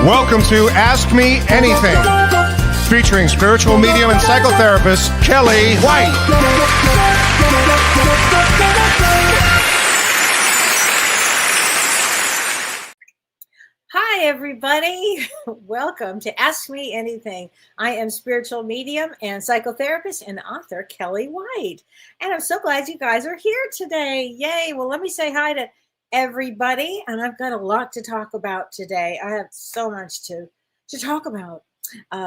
Welcome to Ask Me Anything, featuring spiritual medium and psychotherapist Kellee White. Hi, everybody. Welcome to Ask Me Anything. I am spiritual medium and psychotherapist and author Kellee White. And I'm so glad you guys are here today. Yay. Well, let me say hi to everybody. And I've got a lot to talk about today. I have so much to talk about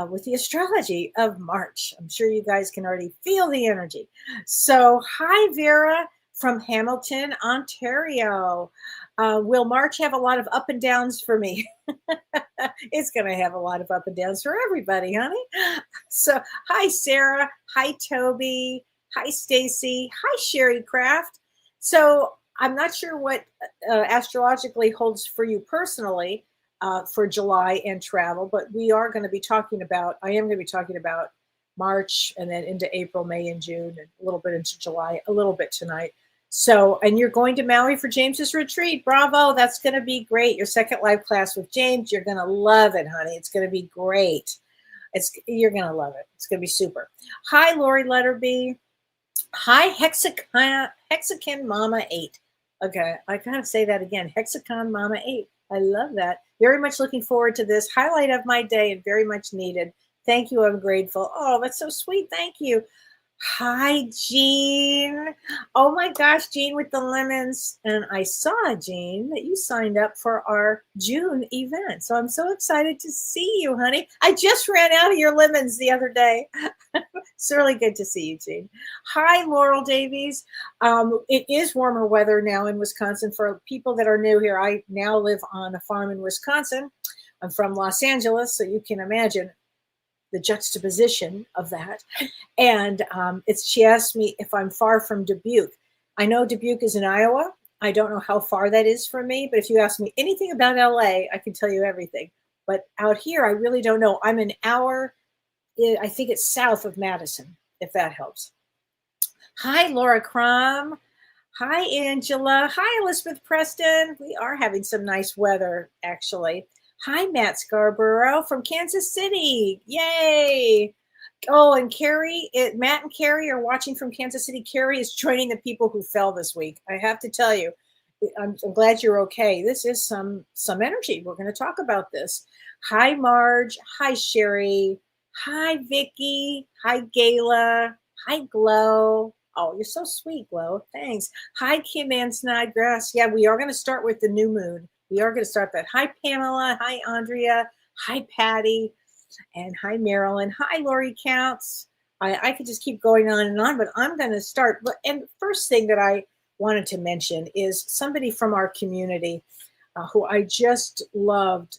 with the astrology of March. I'm sure you guys can already feel the energy. So hi, Vera from Hamilton, Ontario. Will March have a lot of up and downs for me? It's going to have a lot of up and downs for everybody, honey. So, hi, Sarah. Hi, Toby. Hi, Stacy. Hi, Sherry Craft. So, I'm not sure what astrologically holds for you personally for July and travel, but I am going to be talking about March and then into April, May, and June, and a little bit into July, a little bit tonight. So, and you're going to Maui for James's retreat. Bravo. That's going to be great. Your second live class with James. You're going to love it, honey. It's going to be great. You're going to love it. It's going to be super. Hi, Lori Letterby. Hi, Hexagon Mama 8. Okay. I got to say that again. Hexagon Mama 8. I love that. Very much looking forward to this highlight of my day and very much needed. Thank you. I'm grateful. Oh, that's so sweet. Thank you. Hi, Jean. Oh my gosh, Jean with the lemons. And I saw, Jean, that you signed up for our June event. So I'm so excited to see you, honey. I just ran out of your lemons the other day. It's really good to see you, Jean. Hi, Laurel Davies. It is warmer weather now in Wisconsin. For people that are new here, I now live on a farm in Wisconsin. I'm from Los Angeles, so you can imagine the juxtaposition of that. And she asked me if I'm far from Dubuque. I know Dubuque is in Iowa. I don't know how far that is from me, but if you ask me anything about LA, I can tell you everything. But out here, I really don't know. I'm an hour, I think it's south of Madison, if that helps. Hi, Laura Crum. Hi, Angela. Hi, Elizabeth Preston. We are having some nice weather, actually. Hi, Matt Scarborough from Kansas City. Yay. Oh, and Matt and Carrie are watching from Kansas City. Carrie is joining the people who fell this week. I have to tell you, I'm glad you're okay. This is some energy. We're going to talk about this. Hi, Marge. Hi, Sherry. Hi, Vicky. Hi, Gayla. Hi, Glow. Oh, you're so sweet, Glow. Thanks. Hi, Kim Ann Snodgrass. Yeah, we are going to start with the new moon. We are going to start that. Hi, Pamela. Hi, Andrea. Hi, Patty. And hi, Marilyn. Hi, Lori Counts. I could just keep going on, but I'm going to start. And the first thing that I wanted to mention is somebody from our community who I just loved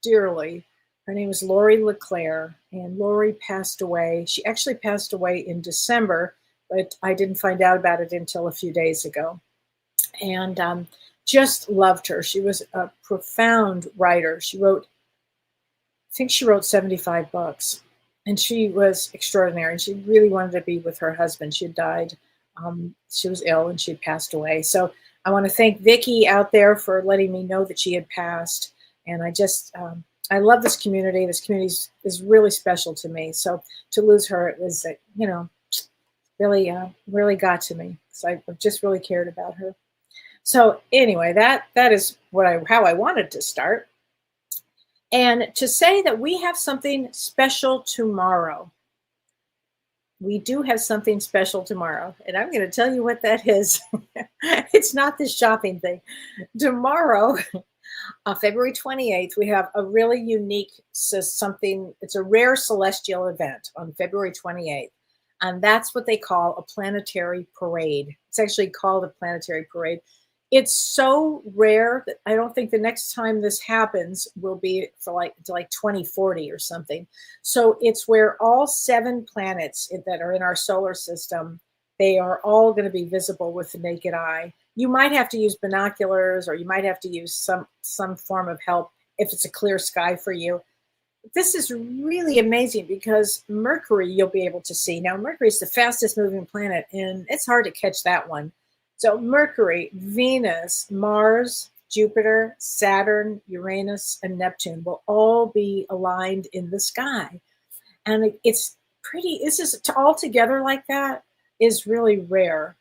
dearly. Her name is Lori LeClaire, and Lori passed away. She actually passed away in December, but I didn't find out about it until a few days ago. And just loved her. She was a profound writer. I think she wrote 75 books, and she was extraordinary. She really wanted to be with her husband. She had died. She was ill and she had passed away. So I want to thank Vicki out there for letting me know that she had passed. And I love this community. This community is really special to me. So to lose her, it was, really got to me. So I just really cared about her. So anyway, that is how I wanted to start. And to say that we have something special tomorrow. We do have something special tomorrow. And I'm going to tell you what that is. It's not this shopping thing. Tomorrow, February 28th, we have a really unique something. It's a rare celestial event on February 28th. And that's what they call a planetary parade. It's actually called a planetary parade. It's so rare that I don't think the next time this happens will be for like 2040 or something. So it's where all 7 planets that are in our solar system, they are all going to be visible with the naked eye. You might have to use binoculars, or you might have to use some form of help if it's a clear sky for you. This is really amazing because Mercury you'll be able to see. Now, Mercury is the fastest moving planet, and it's hard to catch that one. So Mercury, Venus, Mars, Jupiter, Saturn, Uranus, and Neptune will all be aligned in the sky. And it's pretty, this is all together like that is really rare.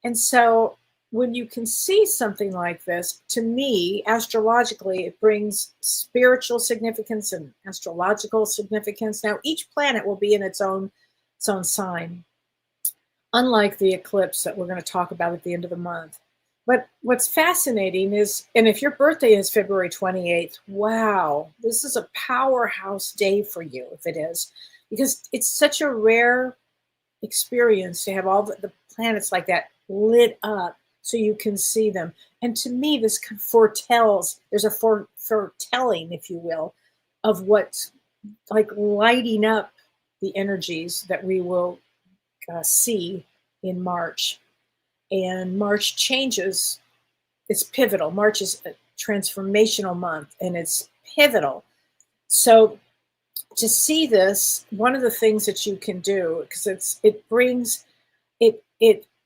And so when you can see something like this, to me, astrologically, it brings spiritual significance and astrological significance. Now, each planet will be in its own sign, unlike the eclipse that we're going to talk about at the end of the month. But what's fascinating is, and if your birthday is February 28th, wow, this is a powerhouse day for you if it is, because it's such a rare experience to have all the planets like that lit up so you can see them. And to me, this foretells, there's a foretelling, if you will, of what's like lighting up the energies that we will see in March. And March changes, it's pivotal. March is a transformational month and it's pivotal. So to see this, one of the things that you can do, because it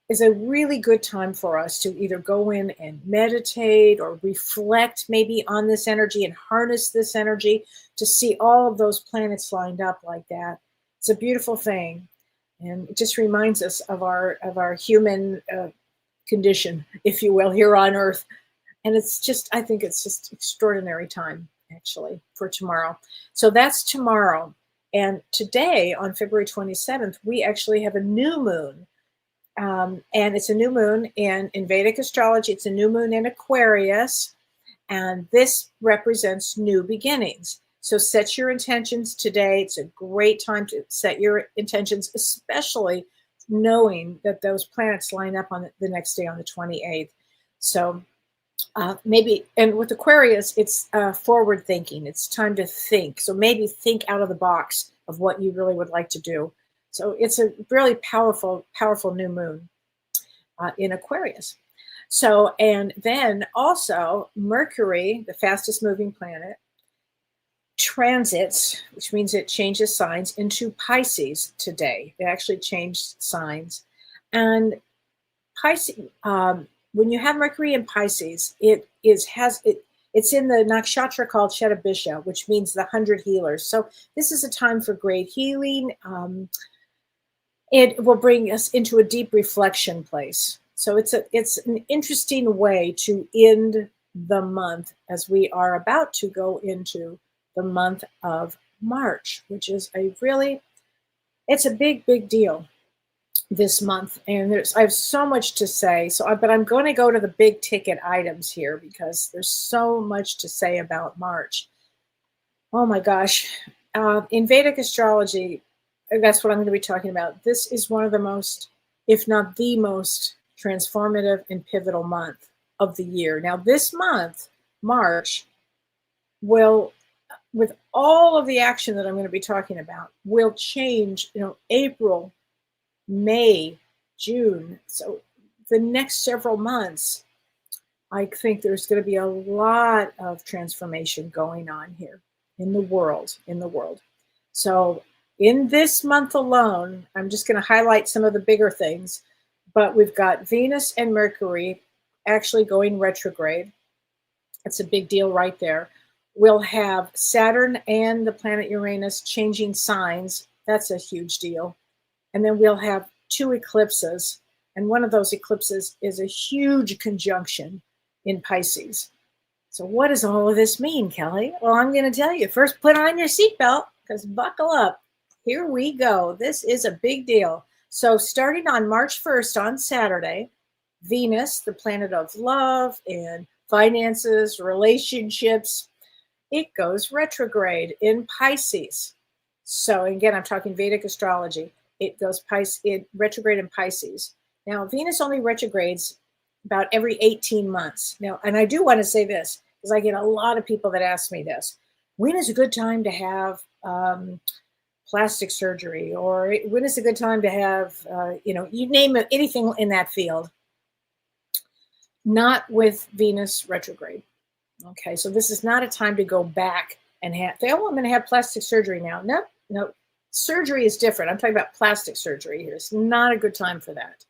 is a really good time for us to either go in and meditate or reflect maybe on this energy and harness this energy to see all of those planets lined up like that. It's a beautiful thing. And it just reminds us of our human condition, if you will, here on Earth. And it's just, I think it's just extraordinary time, actually, for tomorrow. So that's tomorrow. And today, on February 27th, we actually have a new moon. And it's a new moon in Vedic astrology. It's a new moon in Aquarius. And this represents new beginnings. So set your intentions today. It's a great time to set your intentions, especially knowing that those planets line up on the next day on the 28th. So maybe, and with Aquarius, it's forward thinking. It's time to think. So maybe think out of the box of what you really would like to do. So it's a really powerful, powerful new moon in Aquarius. So, and then also Mercury, the fastest moving planet, transits, which means it changes signs, into Pisces today. It actually changed signs. And Pisces, when you have Mercury in Pisces, it's in the nakshatra called Shetabisha, which means the 100 healers. So this is a time for great healing. It will bring us into a deep reflection place. So it's an interesting way to end the month as we are about to go into the month of March, which is it's a big, big deal this month. And I have so much to say. But I'm going to go to the big ticket items here because there's so much to say about March. Oh my gosh. In Vedic astrology, that's what I'm going to be talking about. This is one of the most, if not the most, transformative and pivotal month of the year. Now, this month, March, will, with all of the action that I'm going to be talking about, will change, April, May, June. So the next several months, I think there's going to be a lot of transformation going on here in the world. So in this month alone, I'm just going to highlight some of the bigger things, but we've got Venus and Mercury actually going retrograde. That's a big deal right there. We'll have Saturn and the planet Uranus changing signs. That's a huge deal. And then we'll have 2 eclipses. And one of those eclipses is a huge conjunction in Pisces. So what does all of this mean, Kelly? Well, I'm going to tell you. First, put on your seatbelt, because buckle up. Here we go. This is a big deal. So starting on March 1st on Saturday, Venus, the planet of love and finances, relationships, it goes retrograde in Pisces. So again, I'm talking Vedic astrology. It goes retrograde in Pisces. Now, Venus only retrogrades about every 18 months. Now, and I do want to say this, because I get a lot of people that ask me this. When is a good time to have plastic surgery? Or when is a good time to have, you name it, anything in that field? Not with Venus retrograde. Okay, so this is not a time to go back and say, oh, I'm going to have plastic surgery now. No, surgery is different. I'm talking about plastic surgery here. It's not a good time for that.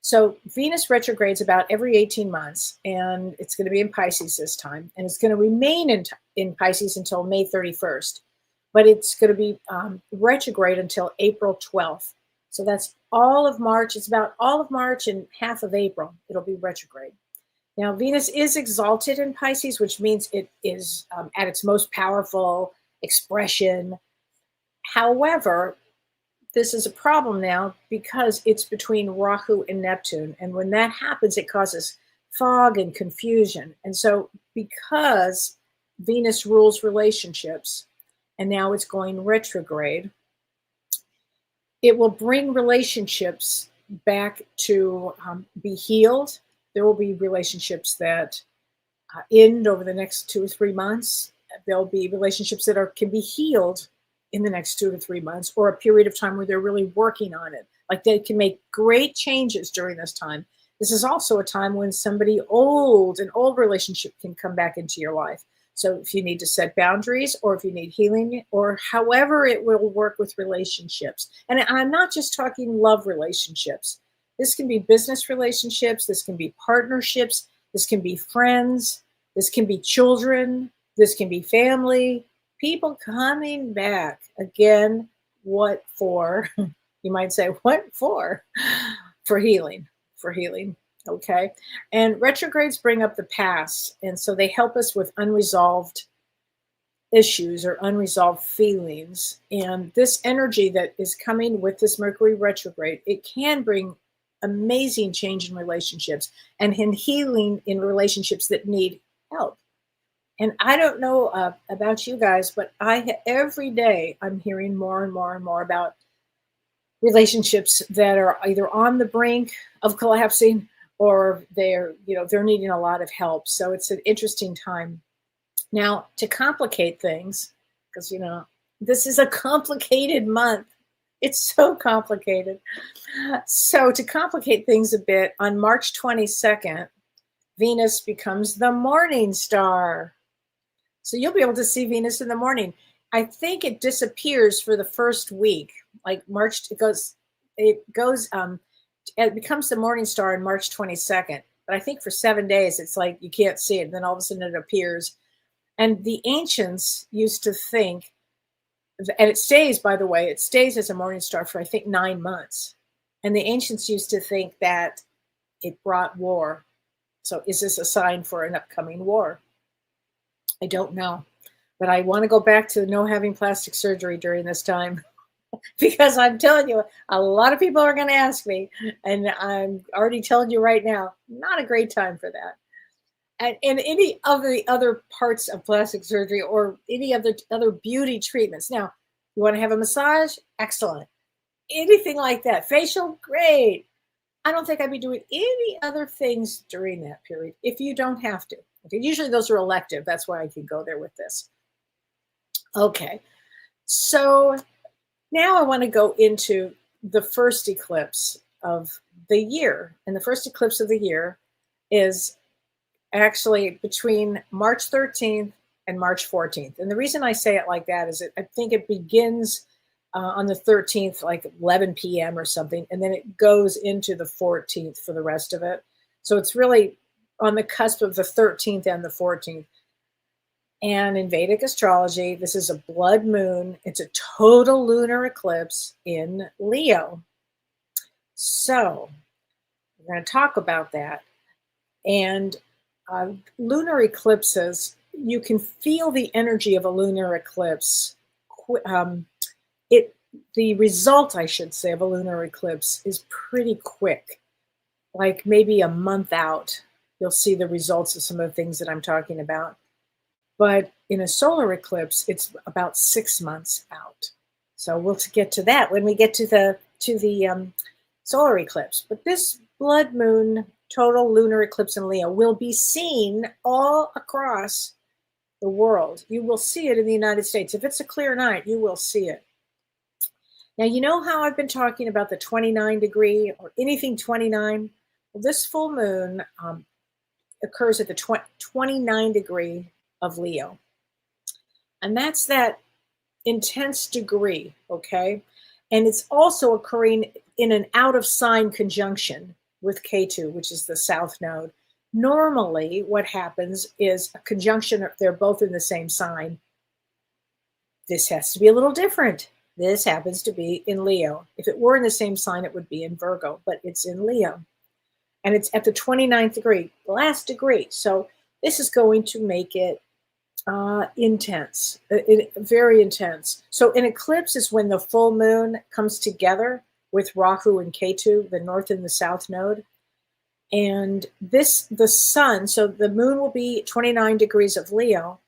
So Venus retrogrades about every 18 months, and it's going to be in Pisces this time, and it's going to remain in Pisces until May 31st, but it's going to be retrograde until April 12th. So that's all of March. It's about all of March and half of April. It'll be retrograde. Now, Venus is exalted in Pisces, which means it is at its most powerful expression. However, this is a problem now because it's between Rahu and Neptune. And when that happens, it causes fog and confusion. And so because Venus rules relationships, and now it's going retrograde, it will bring relationships back to be healed. There will be relationships that end over the next 2 or 3 months. There'll be relationships that can be healed in the next 2 to 3 months, or a period of time where they're really working on it. Like they can make great changes during this time. This is also a time when an old relationship can come back into your life. So if you need to set boundaries, or if you need healing, or however it will work with relationships. And I'm not just talking love relationships. This can be business relationships. This can be partnerships. This can be friends. This can be children. This can be family. People coming back. Again, what for? You might say, what for? For healing. For healing. Okay. And retrogrades bring up the past. And so they help us with unresolved issues or unresolved feelings. And this energy that is coming with this Mercury retrograde, it can bring amazing change in relationships and in healing in relationships that need help. And I don't know about you guys, but every day I'm hearing more and more and more about relationships that are either on the brink of collapsing, or they're needing a lot of help. So it's an interesting time. Now, to complicate things, because this is a complicated month. It's so complicated. So to complicate things a bit, on March 22nd, Venus becomes the morning star. So you'll be able to see Venus in the morning. I think it disappears for the first week. Like March, it becomes the morning star on March 22nd. But I think for 7 days, it's like you can't see it. And then all of a sudden it appears. And the ancients used to think, and it stays, by the way, it stays as a morning star for, I think, 9 months. And the ancients used to think that it brought war. So is this a sign for an upcoming war? I don't know. But I want to go back to no having plastic surgery during this time. Because I'm telling you, a lot of people are going to ask me. And I'm already telling you right now, not a great time for that. And any of the other parts of plastic surgery, or any other beauty treatments. Now, you want to have a massage? Excellent. Anything like that. Facial? Great. I don't think I'd be doing any other things during that period if you don't have to. Okay, usually those are elective. That's why I can go there with this. Okay, so now I want to go into the first eclipse of the year. And the first eclipse of the year is actually between March 13th and March 14th. And the reason I say it like that is I think it begins on the 13th, like 11 p.m. or something, and then it goes into the 14th for the rest of it. So it's really on the cusp of the 13th and the 14th. And in Vedic astrology, this is a blood moon. It's a total lunar eclipse in Leo. So we're going to talk about that. And lunar eclipses, you can feel the energy of a lunar eclipse. The result, I should say, of a lunar eclipse is pretty quick. Like maybe a month out, you'll see the results of some of the things that I'm talking about. But in a solar eclipse, it's about 6 months out. So we'll get to that when we get to the solar eclipse. But this blood moon total lunar eclipse in Leo will be seen all across the world. You will see it in the United States. If it's a clear night, you will see it. Now, you know how I've been talking about the 29 degree or anything 29? Well, this full moon occurs at the 29 degree of Leo. And that's that intense degree, okay? And it's also occurring in an out of sign conjunction. with K2, which is the south node. Normally, what happens is a conjunction, they're both in the same sign. This has to be a little different. This happens to be in Leo. If it were in the same sign, it would be in Virgo, but it's in Leo. And it's at the 29th degree, the last degree. So this is going to make it intense, very intense. So an eclipse is when the full moon comes together with Rahu and Ketu, the north and the south node. And the sun, so the moon will be 29 degrees of Leo,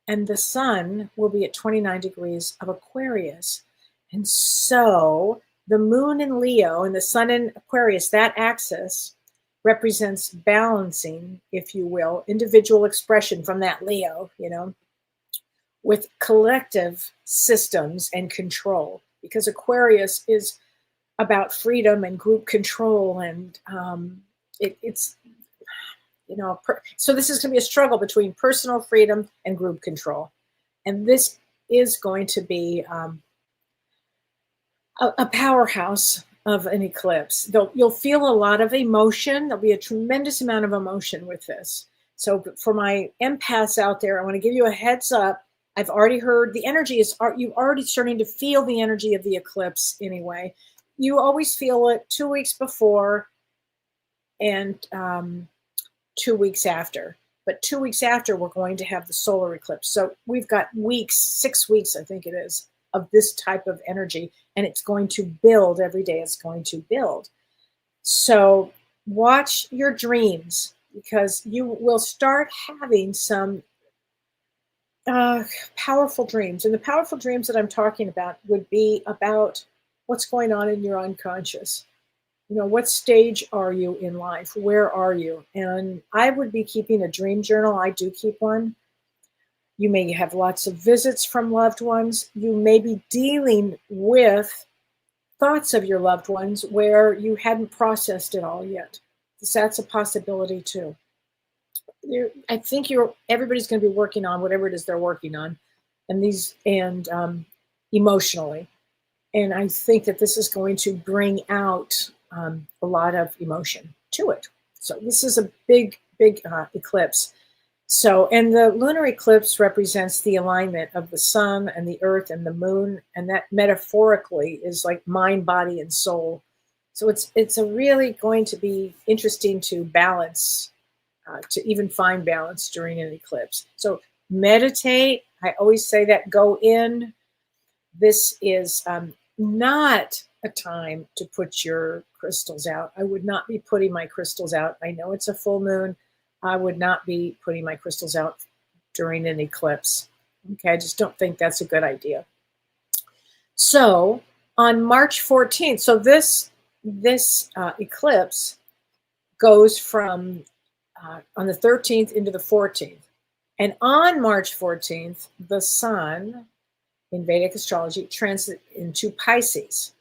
and the sun will be at 29 degrees of Aquarius. And so the moon in Leo and the sun in Aquarius, that axis represents balancing, if you will, individual expression from that Leo, with collective systems and control, because Aquarius is about freedom and group control. And it's so this is going to be a struggle between personal freedom and group control. And this is going to be a powerhouse of an eclipse. You'll feel a lot of emotion. There'll be a tremendous amount of emotion with this. So for my empaths out there, I want to give you a heads up. I've already heard the energy you're already starting to feel the energy of the eclipse anyway. You always feel it 2 weeks before and 2 weeks after. But 2 weeks after, we're going to have the solar eclipse. So we've got 6 weeks, I think it is, of this type of energy, and it's going to build every day. It's going to build. So watch your dreams, because you will start having some powerful dreams. And the powerful dreams that I'm talking about would be about what's going on in your unconscious. What stage are you in life? Where are you? And I would be keeping a dream journal. I do keep one. You may have lots of visits from loved ones. You may be dealing with thoughts of your loved ones where you hadn't processed it all yet. So that's a possibility too. I think everybody's going to be working on whatever it is they're working on, and emotionally. And I think that this is going to bring out a lot of emotion to it. So this is a big eclipse. So, and the lunar eclipse represents the alignment of the sun and the earth and the moon, and that metaphorically is like mind, body, and soul. So it's a really going to be interesting to balance, to even find balance during an eclipse. So meditate. I always say that. Go in. This is not a time to put your crystals out. I would not be putting my crystals out. I know it's a full moon. I would not be putting my crystals out during an eclipse. Okay, I just don't think that's a good idea. So on March 14th, so this eclipse goes from on the 13th into the 14th. And on March 14th, the sun in Vedic astrology transits into Pisces.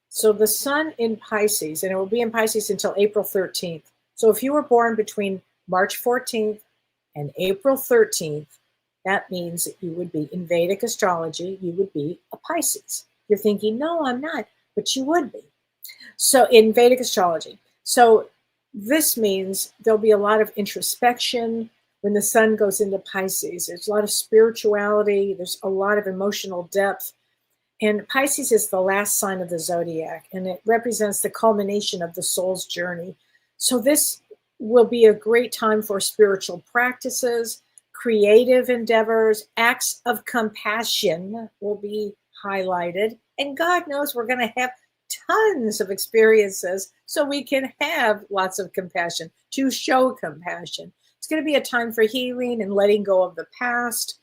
So the sun in Pisces, and it will be in Pisces until April 13th. So if you were born between March 14th and April 13th, that means that you would be, in Vedic astrology, you would be a Pisces. You're thinking, no, I'm not, but you would be. So in Vedic astrology. So this means there'll be a lot of introspection when the sun goes into Pisces. There's a lot of spirituality. There's a lot of emotional depth. And Pisces is the last sign of the zodiac, and it represents the culmination of the soul's journey. So this will be a great time for spiritual practices, creative endeavors, acts of compassion will be highlighted. And God knows we're going to have tons of experiences so we can have lots of compassion, to show compassion. It's going to be a time for healing and letting go of the past.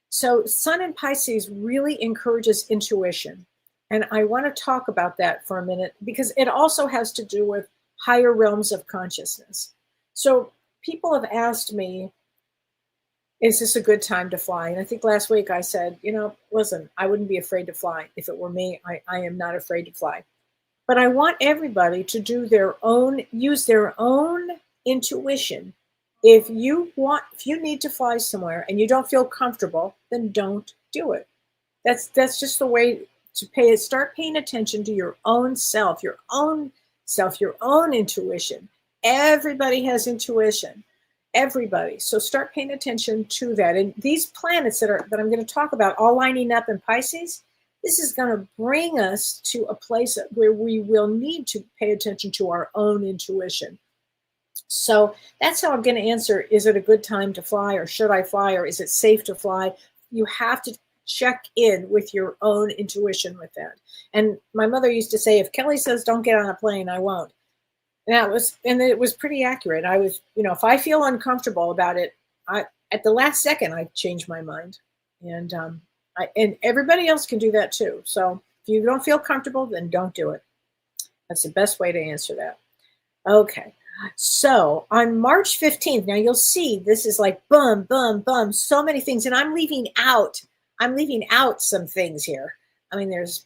So Sun in Pisces really encourages intuition. And I want to talk about that for a minute, because it also has to do with higher realms of consciousness. So people have asked me, is this a good time to fly? And I think last week I said, listen, I wouldn't be afraid to fly. If it were me, I am not afraid to fly. But I want everybody to use their own intuition. If you need to fly somewhere and you don't feel comfortable, then don't do it. That's just the way to start paying attention to your own self, your own self, your own intuition. Everybody has intuition. Everybody. So start paying attention to that. And these planets that I'm going to talk about all lining up in Pisces, this is going to bring us to a place where we will need to pay attention to our own intuition. So that's how I'm going to answer, is it a good time to fly, or should I fly, or is it safe to fly? You have to check in with your own intuition with that. And my mother used to say, if Kellee says don't get on a plane, I won't. And it was pretty accurate. I was, if I feel uncomfortable about it, at the last second, I change my mind. And and everybody else can do that too. So if you don't feel comfortable, then don't do it. That's the best way to answer that. Okay. So on March 15th, now you'll see this is like boom, boom, boom, so many things. And I'm leaving out some things here. I mean, there's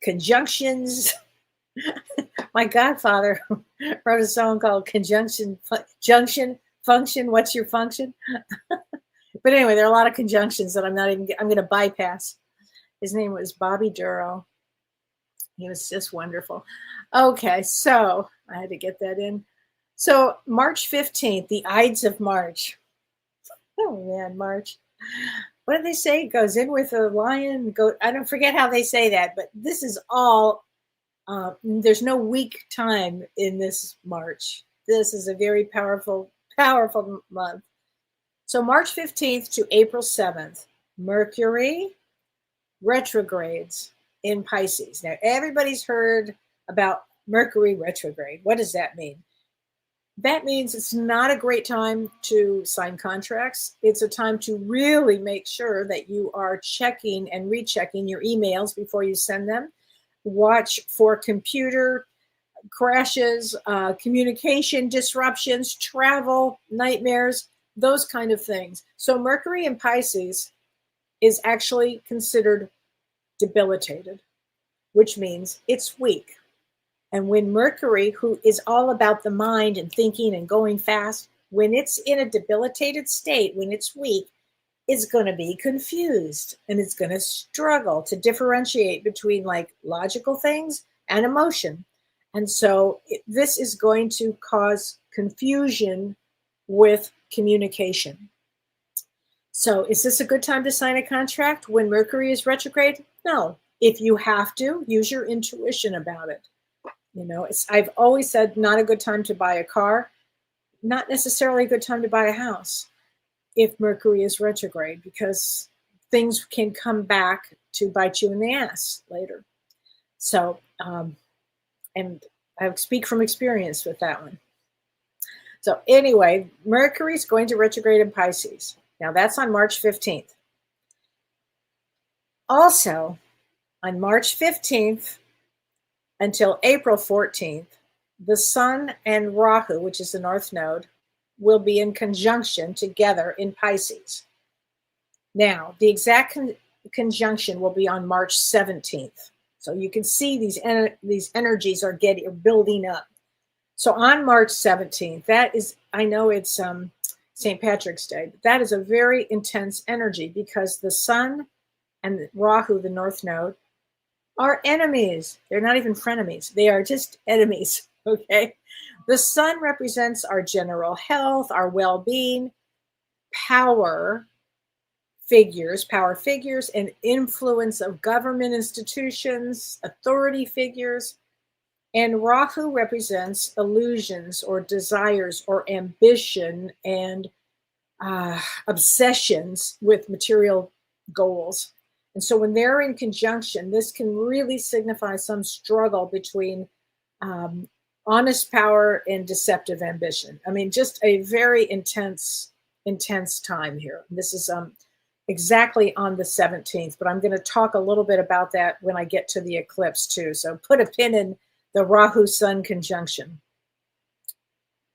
conjunctions. My godfather wrote a song called Junction Function. What's your function? But anyway, there are a lot of conjunctions that I'm going to bypass. His name was Bobby Duro. He was just wonderful. Okay, so I had to get that in. So March 15th, the Ides of March. Oh man, March. What do they say? It goes in with a lion, goat. I don't forget how they say that, but this is all, there's no weak time in this March. This is a very powerful, powerful month. So March 15th to April 7th, Mercury retrogrades in Pisces. Now, everybody's heard about Mercury retrograde. What does that mean? That means it's not a great time to sign contracts. It's a time to really make sure that you are checking and rechecking your emails before you send them. Watch for computer crashes, communication disruptions, travel nightmares, those kind of things. So Mercury in Pisces is actually considered debilitated, which means it's weak. And when Mercury, who is all about the mind and thinking and going fast, when it's in a debilitated state, when it's weak, it's going to be confused and it's going to struggle to differentiate between like logical things and emotion. And so this is going to cause confusion with communication. So is this a good time to sign a contract when Mercury is retrograde? No. If you have to, use your intuition about it. I've always said not a good time to buy a car, not necessarily a good time to buy a house if Mercury is retrograde, because things can come back to bite you in the ass later. So, and I speak from experience with that one. So anyway, Mercury's going to retrograde in Pisces. Now that's on March 15th. Also, on March 15th until April 14th, the Sun and Rahu, which is the North Node, will be in conjunction together in Pisces. Now, the exact conjunction will be on March 17th. So you can see these energies are building up. So on March 17th, that is, I know it's St. Patrick's Day, but that is a very intense energy because the Sun and Rahu, the North Node, are enemies. They're not even frenemies. They are just enemies, okay? The Sun represents our general health, our well-being, power figures, and influence of government institutions, authority figures. And Rahu represents illusions or desires or ambition and obsessions with material goals. And so when they're in conjunction, this can really signify some struggle between honest power and deceptive ambition. I mean, just a very intense time here. This is exactly on the 17th, but I'm going to talk a little bit about that when I get to the eclipse too. So put a pin in the Rahu-Sun conjunction.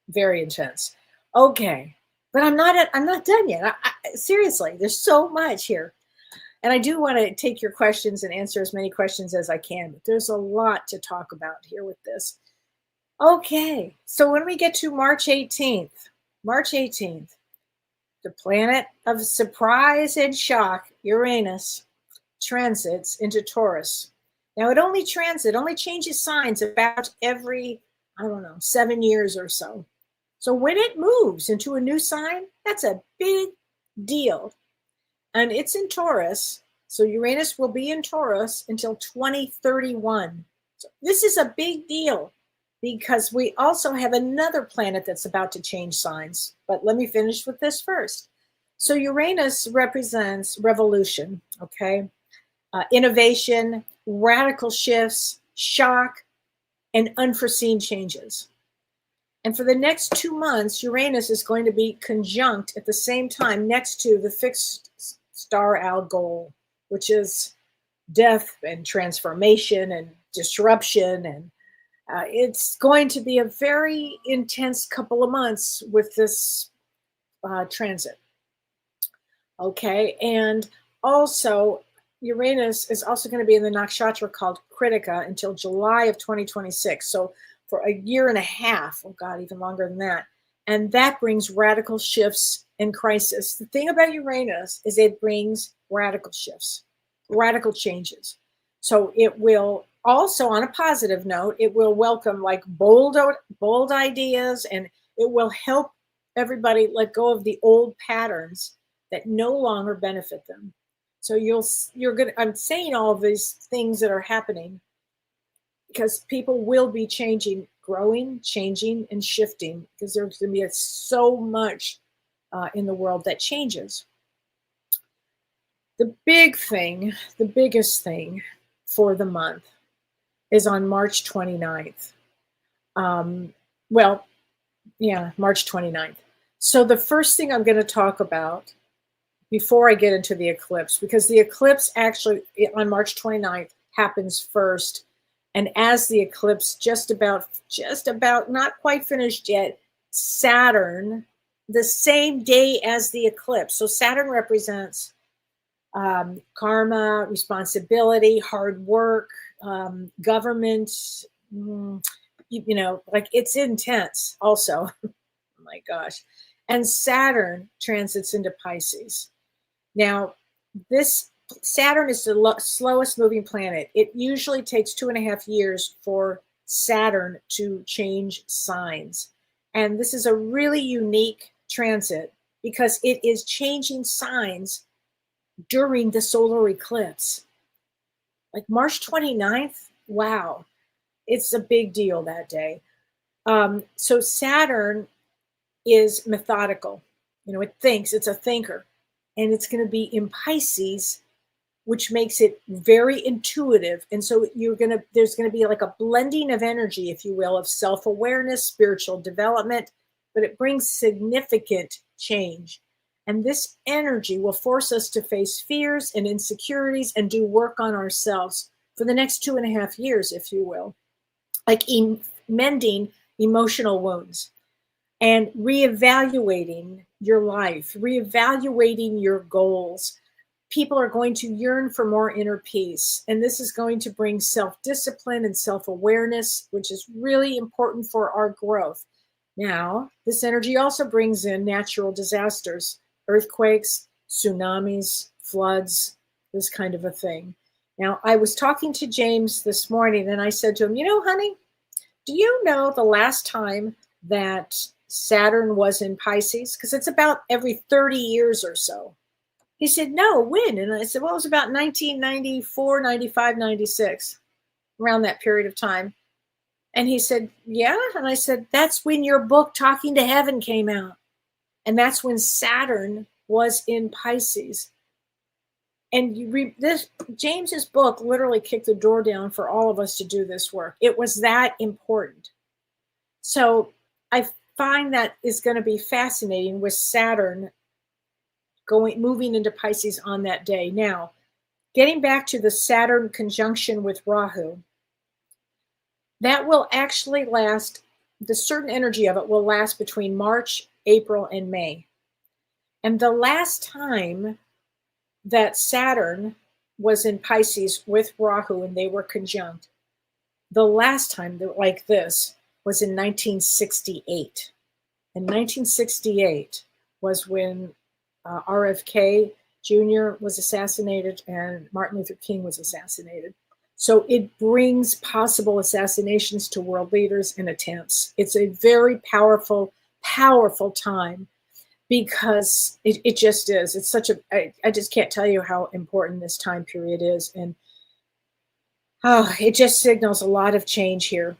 Very intense. Okay, but I'm not done yet. Seriously, there's so much here. And I do want to take your questions and answer as many questions as I can, but there's a lot to talk about here with this. Okay, so when we get to March 18th, the planet of surprise and shock, Uranus, transits into Taurus. Now it only changes signs about every I don't know, 7 years or so. So when it moves into a new sign, that's a big deal. And it's in Taurus. So Uranus will be in Taurus until 2031. So this is a big deal because we also have another planet that's about to change signs. But let me finish with this first. So Uranus represents revolution, okay? Innovation, radical shifts, shock, and unforeseen changes. And for the next 2 months, Uranus is going to be conjunct at the same time next to the fixed star Algol, which is death and transformation and disruption. And it's going to be a very intense couple of months with this transit. Okay. And also, Uranus is also going to be in the nakshatra called Kritika until July of 2026. So for a year and a half, oh God, even longer than that. And that brings radical shifts and crisis. The thing about Uranus is it brings radical shifts, radical changes. So it will also, on a positive note, it will welcome like bold ideas, and it will help everybody let go of the old patterns that no longer benefit them. So I'm saying all of these things that are happening because people will be changing, growing, changing, and shifting because there's going to be so much in the world that changes. The biggest thing for the month is on March 29th. March 29th. So the first thing I'm going to talk about before I get into the eclipse, because the eclipse actually on March 29th happens first. And as the eclipse just about not quite finished yet, Saturn, the same day as the eclipse. So Saturn represents karma, responsibility, hard work, government, like it's intense also. Oh my gosh. And Saturn transits into Pisces. Now, this Saturn is the slowest moving planet. It usually takes 2.5 years for Saturn to change signs. And this is a really unique transit because it is changing signs during the solar eclipse. Like March 29th, wow, it's a big deal that day. So Saturn is methodical. It thinks, it's a thinker. And it's going to be in Pisces, which makes it very intuitive. And so there's going to be like a blending of energy, if you will, of self-awareness, spiritual development, but it brings significant change. And this energy will force us to face fears and insecurities and do work on ourselves for the next 2.5 years, if you will, like mending emotional wounds and reevaluating your life, reevaluating your goals. People are going to yearn for more inner peace. And this is going to bring self-discipline and self-awareness, which is really important for our growth. Now, this energy also brings in natural disasters, earthquakes, tsunamis, floods, this kind of a thing. Now, I was talking to James this morning and I said to him, honey, do you know the last time that Saturn was in Pisces? Because it's about every 30 years or so. He said, no, when? And I said, well, it was about 1994, 95, 96, around that period of time. And he said, yeah. And I said, that's when your book, Talking to Heaven, came out. And that's when Saturn was in Pisces. And James's book literally kicked the door down for all of us to do this work. It was that important. So I find that is going to be fascinating with Saturn moving into Pisces on that day. Now, getting back to the Saturn conjunction with Rahu, that will actually last, the certain energy of it will last between March, April, and May. And the last time that Saturn was in Pisces with Rahu and they were conjunct, the last time like this was in 1968. And 1968 was when RFK Jr. was assassinated and Martin Luther King was assassinated. So it brings possible assassinations to world leaders and attempts. It's a very powerful, powerful time because it just is. It's such a, I just can't tell you how important this time period is. And it just signals a lot of change here,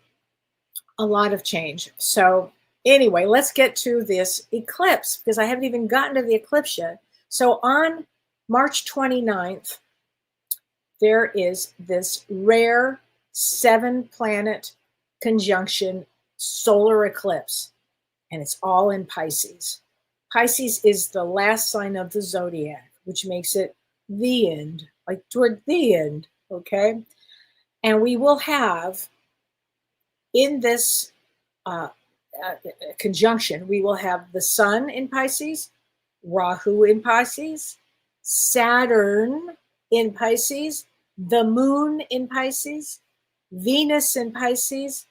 a lot of change. So anyway, let's get to this eclipse because I haven't even gotten to the eclipse yet. So on March 29th, there is this rare 7-planet conjunction solar eclipse, and it's all in Pisces. Pisces is the last sign of the zodiac, which makes it the end, like toward the end, okay? And we will have in this conjunction, we will have the sun in Pisces, Rahu in Pisces, Saturn in Pisces, the moon in Pisces, Venus in Pisces,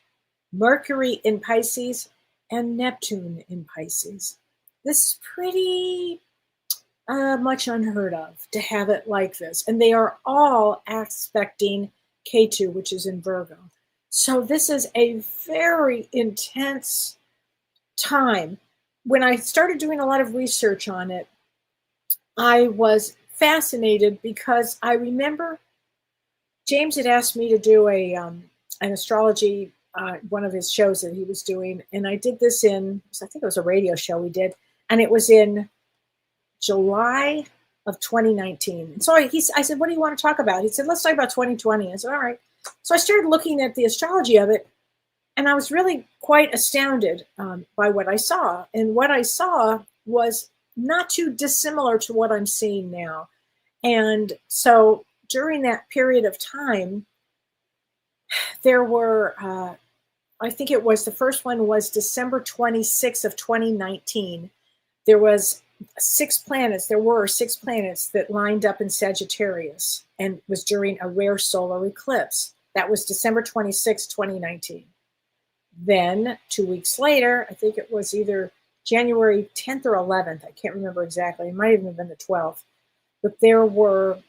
Mercury in Pisces, and Neptune in Pisces. This is pretty much unheard of to have it like this. And they are all aspecting Ketu, which is in Virgo. So this is a very intense time. When I started doing a lot of research on it, I was fascinated because I remember James had asked me to do an astrology, one of his shows that he was doing. And I did this in, I think it was a radio show we did. And it was in July of 2019. And so I said, what do you want to talk about? He said, let's talk about 2020. I said, all right. So I started looking at the astrology of it. And I was really quite astounded by what I saw. And what I saw was not too dissimilar to what I'm seeing now. And so during that period of time, there were, I think it was the first one was December 26th of 2019. There was 6 planets. There were 6 planets that lined up in Sagittarius and was during a rare solar eclipse. That was December 26, 2019. Then 2 weeks later, I think it was either January 10th or 11th. I can't remember exactly. It might even have been the 12th. But there were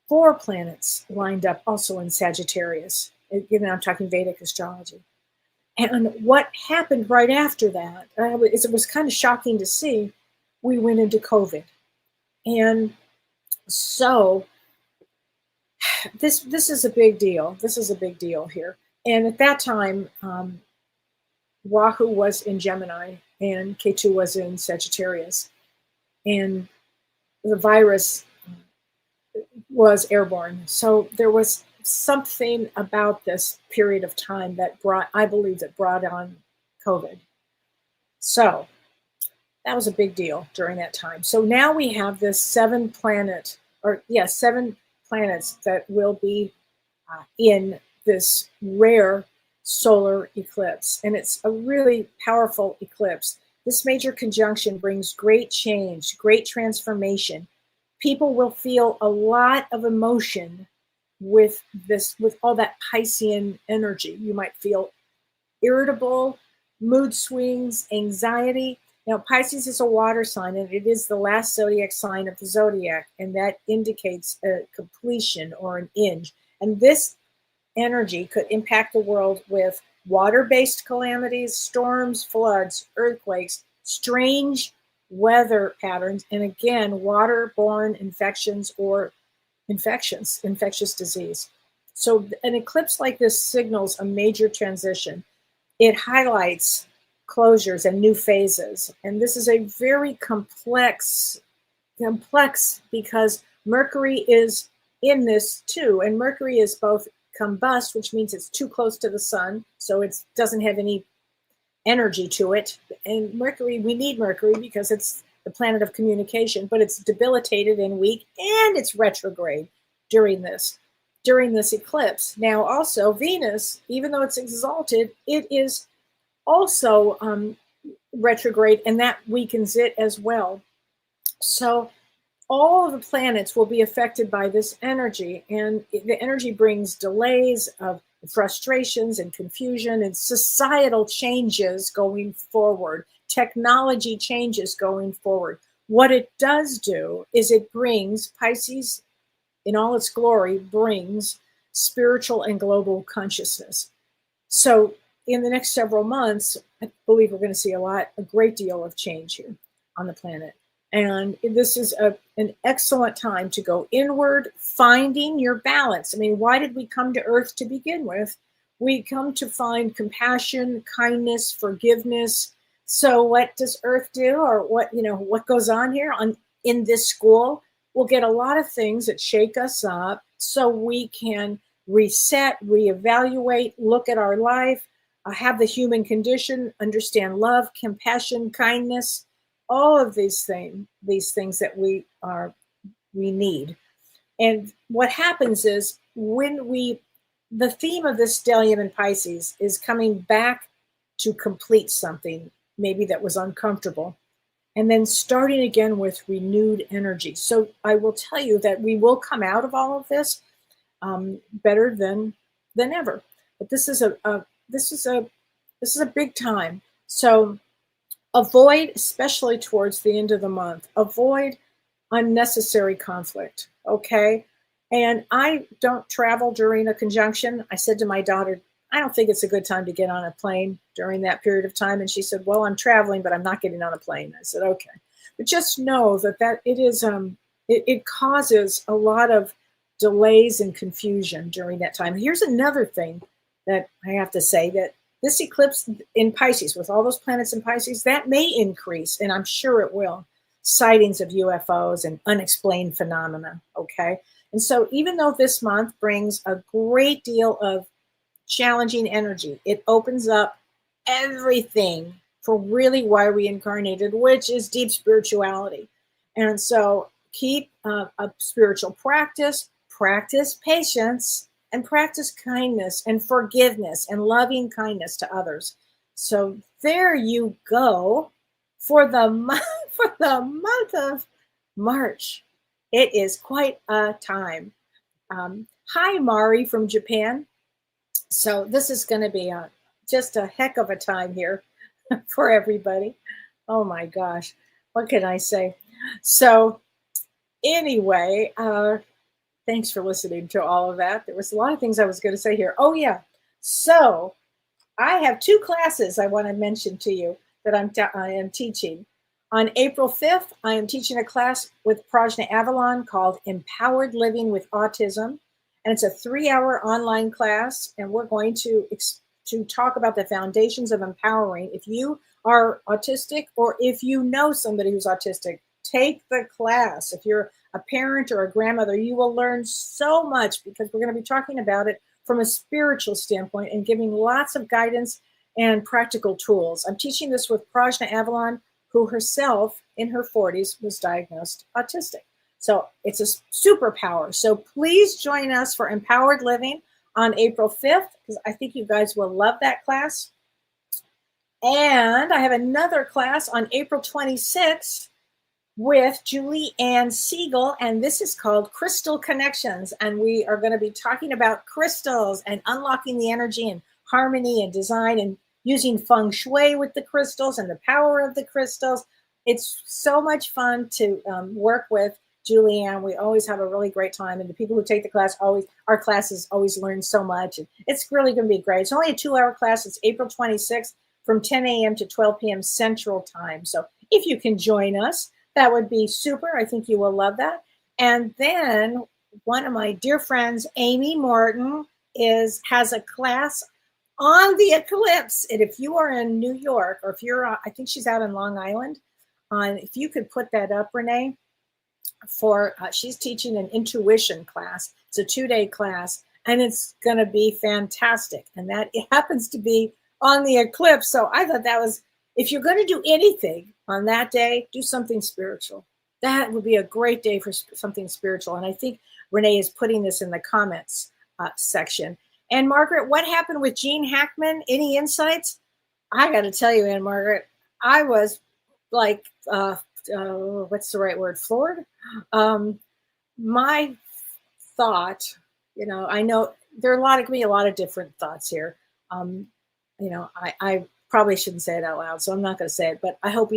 4 planets lined up also in Sagittarius. I'm talking Vedic astrology. And what happened right after that, it was kind of shocking to see, we went into COVID. And so this is a big deal. This is a big deal here. And at that time, Rahu was in Gemini and Ketu was in Sagittarius. And the virus was airborne. So there was something about this period of time that brought on COVID. So that was a big deal during that time. So now we have this 7 planets that will be in this rare solar eclipse. And it's a really powerful eclipse. This major conjunction brings great change, great transformation. People will feel a lot of emotion with all that Piscean energy. You might feel irritable, mood swings, anxiety. Now, Pisces is a water sign, and it is the last zodiac sign of the zodiac, and that indicates a completion or an end. And this energy could impact the world with water-based calamities, storms, floods, earthquakes, strange weather patterns, and again, waterborne infections or infectious disease. So an eclipse like this signals a major transition. It highlights closures and new phases. And this is a very complex because Mercury is in this too. And Mercury is both combust, which means it's too close to the sun, so it doesn't have any energy to it. And Mercury, we need Mercury because it's the planet of communication, but it's debilitated and weak, and it's retrograde during this eclipse. Now, also Venus, even though it's exalted, it is also retrograde, and that weakens it as well. So all of the planets will be affected by this energy, and the energy brings delays of frustrations and confusion and societal changes going forward, technology changes going forward. What it does do is it brings Pisces in all its glory, brings spiritual and global consciousness. So in the next several months, I believe we're going to see a great deal of change here on the planet. And this is an excellent time to go inward, finding your balance. I mean, why did we come to Earth to begin with? We come to find compassion, kindness, forgiveness. So what does Earth do, or what goes on here in this school? We'll get a lot of things that shake us up so we can reset, reevaluate, look at our life, have the human condition, understand love, compassion, kindness, all of these things that we need. And what happens is the theme of this stellium in Pisces is coming back to complete something maybe that was uncomfortable, and then starting again with renewed energy. So I will tell you that we will come out of all of this better than ever. But this is a big time. So avoid, especially towards the end of the month, avoid unnecessary conflict. Okay. And I don't travel during a conjunction. I said to my daughter, I don't think it's a good time to get on a plane during that period of time. And she said, well, I'm traveling, but I'm not getting on a plane. I said, okay. But just know that it is, it causes a lot of delays and confusion during that time. Here's another thing that I have to say, that this eclipse in Pisces, with all those planets in Pisces, that may increase, and I'm sure it will, sightings of UFOs and unexplained phenomena, okay? And so even though this month brings a great deal of challenging energy, it opens up everything for really why we incarnated, which is deep spirituality. And so keep a spiritual practice patience, and practice kindness and forgiveness and loving kindness to others. So there you go for the month of March. It is quite a time. Hi, Mari from Japan. So this is going to be just a heck of a time here for everybody. Oh my gosh, what can I say? So anyway, thanks for listening to all of that. There was a lot of things I was going to say here. Oh yeah, so I have 2 classes I want to mention to you that I am teaching. On April 5th, I am teaching a class with Prajna Avalon called Empowered Living with Autism. And it's a 3-hour online class. And we're going to talk about the foundations of empowering. If you are autistic, or if you know somebody who's autistic, take the class. If you're a parent or a grandmother, you will learn so much, because we're going to be talking about it from a spiritual standpoint and giving lots of guidance and practical tools. I'm teaching this with Prajna Avalon, who herself in her 40s was diagnosed autistic. So it's a superpower. So please join us for Empowered Living on April 5th, because I think you guys will love that class. And I have another class on April 26th with Julie Ann Siegel, and this is called Crystal Connections. And we are going to be talking about crystals and unlocking the energy and harmony and design, and using feng shui with the crystals and the power of the crystals. It's so much fun to work with Julianne. We always have a really great time, and the people who take the class our classes always learn so much, and it's really going to be great. It's only a 2-hour class. It's April 26th from 10 a.m. to 12 p.m. Central Time. So if you can join us, that would be super. I think you will love that. And then one of my dear friends, Amy Morton, has a class on the eclipse. And if you are in New York, or if you're, I think she's out in Long Island, if you could put that up, Renee, she's teaching an intuition class. It's a 2-day class, and it's going to be fantastic. And that it happens to be on the eclipse. So I thought that was, if you're going to do anything on that day, do something spiritual. That would be a great day for something spiritual. And I think Renee is putting this in the comments section. And Margaret, what happened with Gene Hackman? Any insights? I got to tell you, Anne Margaret, I was like, what's the right word? Floored. My thought, I know there are going to be a lot of different thoughts here. I probably shouldn't say it out loud, so I'm not going to say it. But I hope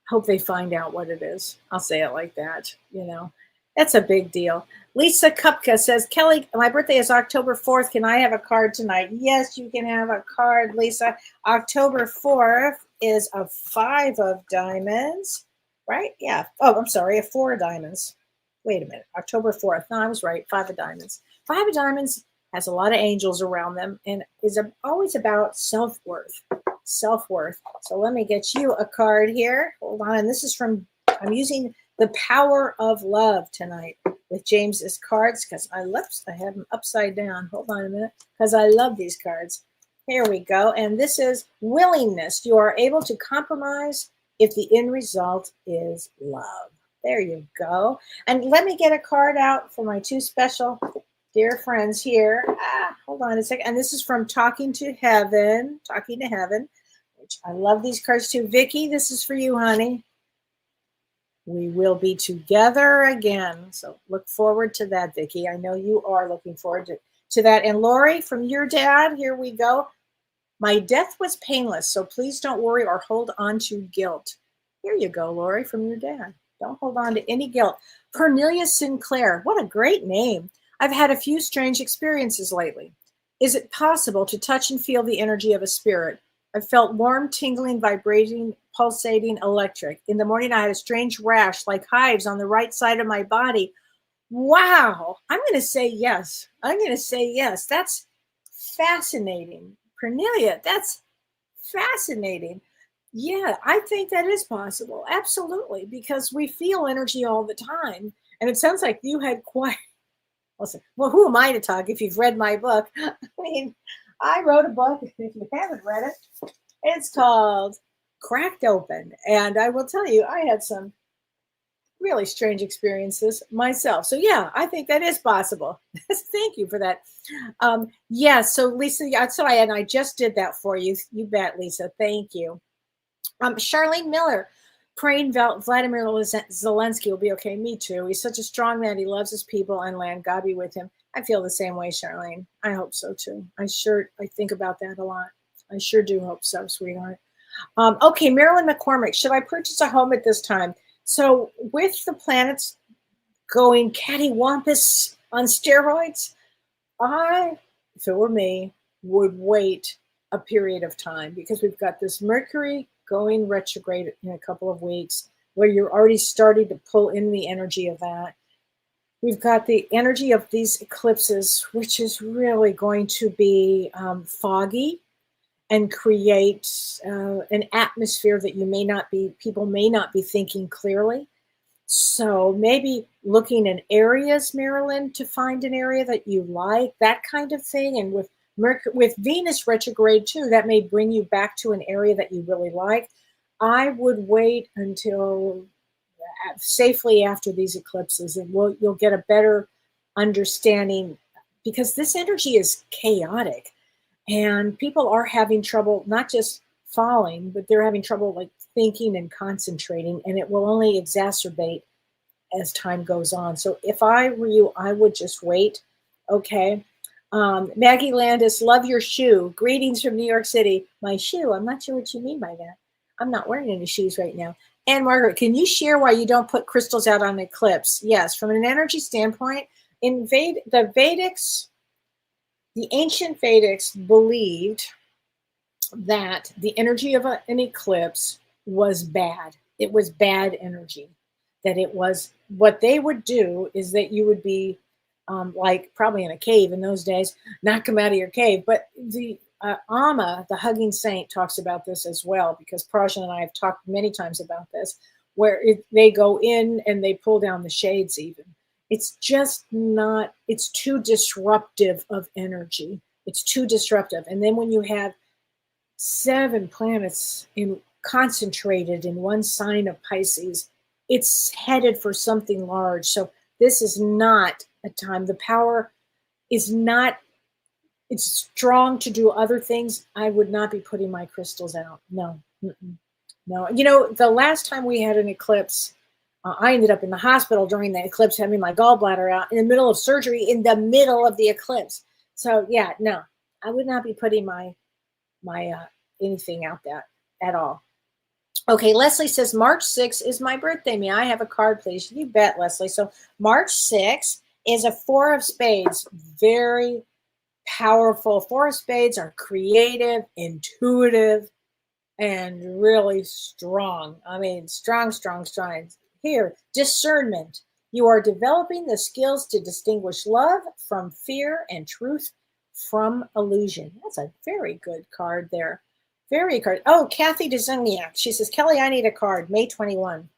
hope they find out what it is. I'll say it like that, That's a big deal. Lisa Kupka says, Kelly, my birthday is October 4th. Can I have a card tonight? Yes, you can have a card, Lisa. October 4th is a 5 of diamonds, right? Yeah. Oh, I'm sorry, a 4 of diamonds. Wait a minute. October 4th. No, I was right. 5 of diamonds. 5 of diamonds has a lot of angels around them and is always about self-worth. Self-worth. So let me get you a card here. Hold on. And this is from, I'm using the power of love tonight with James's cards because I have them upside down. Hold on a minute, because I love these cards. Here we go. And this is willingness. You are able to compromise if the end result is love. There you go. And let me get a card out for my two special dear friends here. Hold on a second. And this is from Talking to Heaven. Talking to Heaven, which I love these cards too. Vicky, this is for you, honey. We will be together again. So look forward to that, Vicky. I know you are looking forward to that. And Lori, from your dad, here we go. My death was painless, so please don't worry or hold on to guilt. Here you go, Lori, from your dad. Don't hold on to any guilt. Cornelia Sinclair, what a great name. I've had a few strange experiences lately. Is it possible to touch and feel the energy of a spirit? I've felt warm, tingling, vibrating, pulsating, electric. In the morning, I had a strange rash like hives on the right side of my body. Wow. I'm going to say yes. I'm going to say yes. That's fascinating. Cornelia, that's fascinating. Yeah, I think that is possible. Absolutely. Because we feel energy all the time. And it sounds like you had quite, listen, well, who am I to talk if you've read my book? I mean, I wrote a book. If you haven't read it, it's called Cracked Open. And I will tell you, I had some really strange experiences myself. So yeah, I think that is possible. Thank you for that. Yeah, so Lisa, I just did that for you. You bet, Lisa. Thank you. Charlene Miller, praying Vladimir Zelensky will be okay. Me too. He's such a strong man. He loves his people and land. God be with him. I feel the same way, Charlene. I hope so too. I think about that a lot. I sure do hope so, sweetheart. Okay, Marilyn McCormick, should I purchase a home at this time? So with the planets going cattywampus on steroids, I, if it were me, would wait a period of time because we've got this Mercury going retrograde in a couple of weeks where you're already starting to pull in the energy of that. We've got the energy of these eclipses, which is really going to be foggy and create an atmosphere that people may not be thinking clearly. So maybe looking in areas, Marilyn, to find an area that you like, that kind of thing. And with Venus retrograde too, that may bring you back to an area that you really like. I would wait until safely after these eclipses, and you'll get a better understanding because this energy is chaotic and people are having trouble not just falling, but they're having trouble like thinking and concentrating, and it will only exacerbate as time goes on. So if I were you, I would just wait. Okay. Maggie Landis, love your shoe. Greetings from New York City. My shoe, I'm not sure what you mean by that. I'm not wearing any shoes right now. And Margaret, can you share why you don't put crystals out on eclipse? Yes, from an energy standpoint, in the Vedics, the ancient Vedics believed that the energy of an eclipse was bad. It was bad energy. That it was, what they would do is that you would be like probably in a cave in those days, not come out of your cave. But the Amma, the hugging saint, talks about this as well, because Prajan and I have talked many times about this, where they go in and they pull down the shades even. It's just not, it's too disruptive of energy. It's too disruptive. And then when you have 7 planets concentrated in one sign of Pisces, it's headed for something large. So this is not a time. The power is not, it's strong to do other things. I would not be putting my crystals out. No. No. You know, the last time we had an eclipse, I ended up in the hospital during the eclipse having my gallbladder out in the middle of surgery in the middle of the eclipse. So yeah, no, I would not be putting my anything out there at all. Okay, Leslie says March 6th is my birthday. May I have a card, please? You bet, Leslie. So March 6th is a four of spades. Very powerful. Four of spades are creative, intuitive, and really strong. I mean, strong, strong, strong. Here, discernment. You are developing the skills to distinguish love from fear and truth from illusion. That's a very good card there. Very card. Oh, Kathy Dzuniak. She says, Kelly, I need a card. May 21.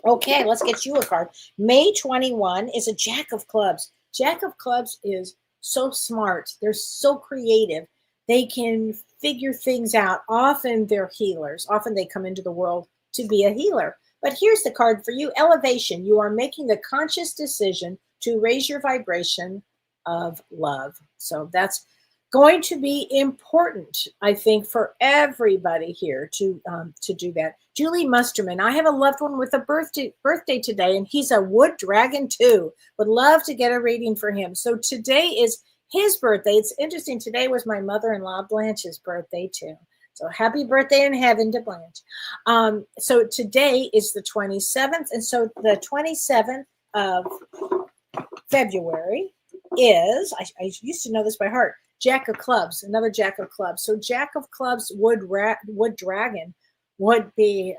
Okay, let's get you a card. May 21 is a Jack of Clubs. Jack of Clubs is so smart. They're so creative. They can figure things out. Often they're healers. Often they come into the world to be a healer. But here's the card for you. Elevation. You are making the conscious decision to raise your vibration of love. So that's going to be important, I think, for everybody here to do that. Julie Musterman, I have a loved one with a birthday today, and he's a wood dragon too. Would love to get a reading for him. So today is his birthday. It's interesting. Today was my mother-in-law Blanche's birthday too. So happy birthday in heaven to Blanche. So today is the 27th, and so the 27th of February is, I used to know this by heart, Jack of Clubs, another Jack of Clubs. So Jack of Clubs, wood dragon would be,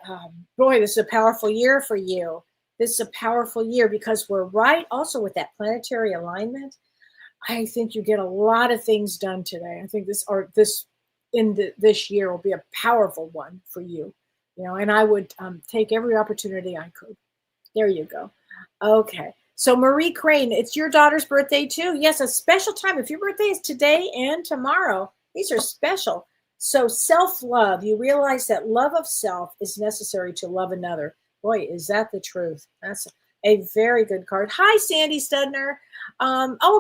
boy, this is a powerful year for you. This is a powerful year because we're right also with that planetary alignment. I think you get a lot of things done today. I think this year will be a powerful one for you, and I would take every opportunity I could. There you go. Okay. So Marie Crane, it's your daughter's birthday too. Yes, a special time. If your birthday is today and tomorrow, these are special. So self-love, you realize that love of self is necessary to love another. Boy, is that the truth. That's a very good card. Hi, Sandy Studner.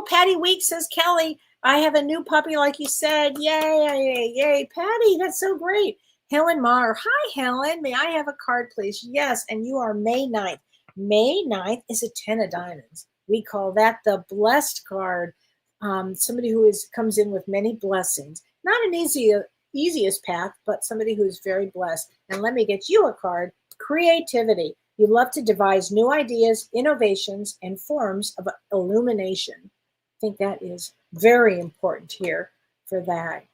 Patty Weeks says, Kelly, I have a new puppy like you said. Yay, yay, Patty, that's so great. Helen Maher, hi, Helen. May I have a card, please? Yes, and you are May 9th. May 9th is a 10 of diamonds. We call that the blessed card. Somebody who comes in with many blessings. Not an easiest path, but somebody who is very blessed. And let me get you a card. Creativity. You love to devise new ideas, innovations, and forms of illumination. I think that is very important here for that.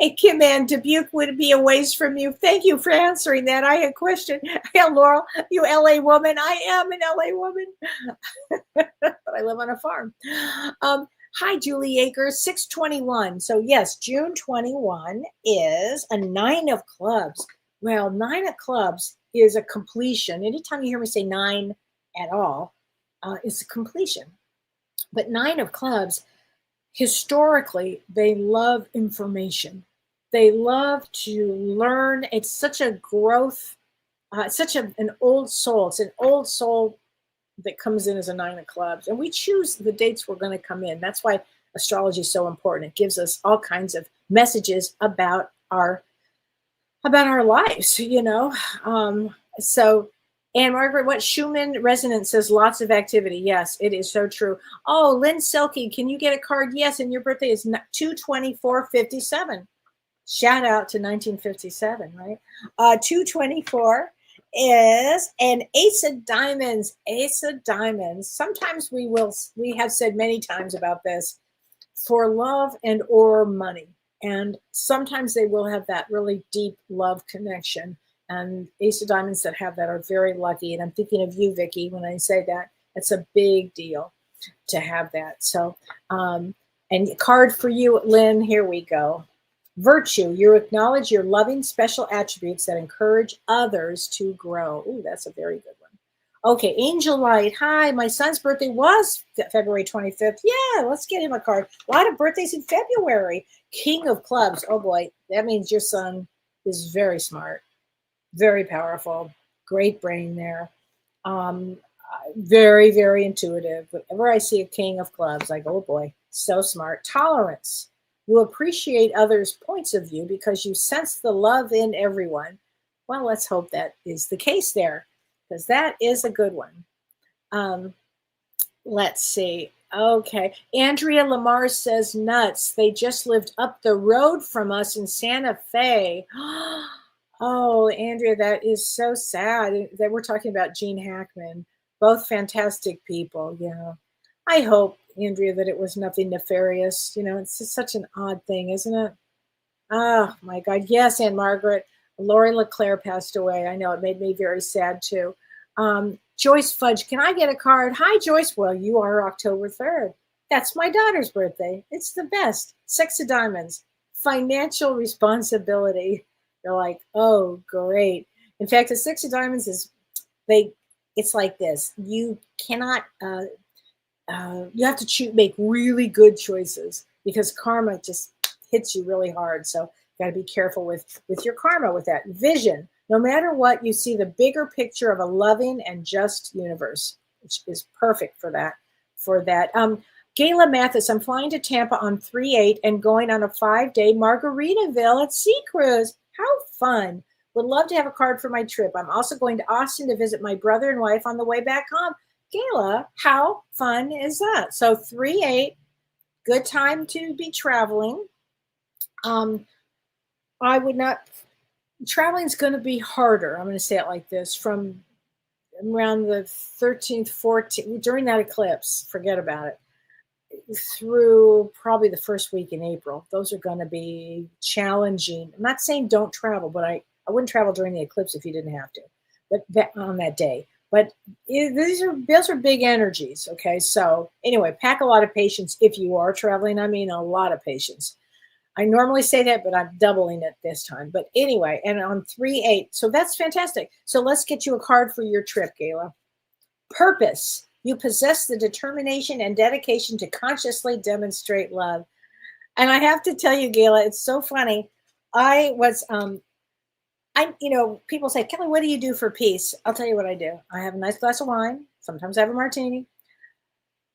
Hey, Kim Ann, Dubuque would be a ways from you. Thank you for answering that. I had a question. Yeah, Laurel, you LA woman. I am an LA woman, but I live on a farm. Hi, Julie Akers, 621. So yes, June 21 is a 9 of clubs. Well, 9 of clubs is a completion. Anytime you hear me say 9 at all, it's a completion. But 9 of clubs, historically, they love information. They love to learn. It's such a growth, such an old soul. It's an old soul that comes in as a 9 of clubs. And we choose the dates we're going to come in. That's why astrology is so important. It gives us all kinds of messages about our lives, So, Anne Margaret, what Schumann resonance says, lots of activity. Yes, it is so true. Oh, Lynn Selke, can you get a card? Yes, and your birthday is 2/24/57. Shout out to 1957, right? 2/24 is an ace of diamonds. Ace of diamonds. Sometimes we have said many times about this, for love and or money. And sometimes they will have that really deep love connection. And ace of diamonds that have that are very lucky. And I'm thinking of you, Vicki, when I say that. It's a big deal to have that. So, and card for you, Lynn, here we go. Virtue, you acknowledge your loving special attributes that encourage others to grow. Ooh, that's a very good one. Okay, Angel Light, hi, my son's birthday was February 25th. Yeah, let's get him a card. A lot of birthdays in February. King of Clubs, oh boy, that means your son is very smart, very powerful, great brain there. Very, very intuitive. Whenever I see a King of Clubs, I go, oh boy, so smart. Tolerance. You appreciate others' points of view because you sense the love in everyone. Well, let's hope that is the case there, because that is a good one. Let's see. Okay. Andrea Lamar says, nuts. They just lived up the road from us in Santa Fe. Oh, Andrea, that is so sad that we're talking about Gene Hackman. Both fantastic people. Yeah. I hope, Andrea, that it was nothing nefarious. It's just such an odd thing, isn't it? Oh my God. Yes, Aunt Margaret. Lori LeClaire passed away. I know it made me very sad too. Joyce Fudge, can I get a card? Hi, Joyce. Well, you are October 3rd. That's my daughter's birthday. It's the best. Six of Diamonds, financial responsibility. You're like, oh, great. In fact, the Six of Diamonds is they. It's like this. You cannot. You have to make really good choices because karma just hits you really hard. So got to be careful with your karma with that vision. No matter what, you see the bigger picture of a loving and just universe, which is perfect for that. Gayla Mathis, I'm flying to Tampa on 3/8 and going on a 5-day Margaritaville at Sea Cruise. How fun! Would love to have a card for my trip. I'm also going to Austin to visit my brother and wife on the way back home. Gayla, how fun is that? So 3/8, good time to be traveling. I would not. Traveling is going to be harder. I'm going to say it like this: from around the 13th, 14th, during that eclipse, forget about it, through probably the first week in April. Those are going to be challenging. I'm not saying don't travel, but I wouldn't travel during the eclipse if you didn't have to, but on that day. But those are big energies. Okay, so anyway, pack a lot of patience if you are traveling. I mean, a lot of patience. I normally say that, but I'm doubling it this time. But anyway, and on 3/8, so that's fantastic. So let's get you a card for your trip, Gayla. Purpose. You possess the determination and dedication to consciously demonstrate love. And I have to tell you, Gayla, it's so funny. I was people say, Kelly, what do you do for peace? I'll tell you what I do. I have a nice glass of wine. Sometimes I have a martini.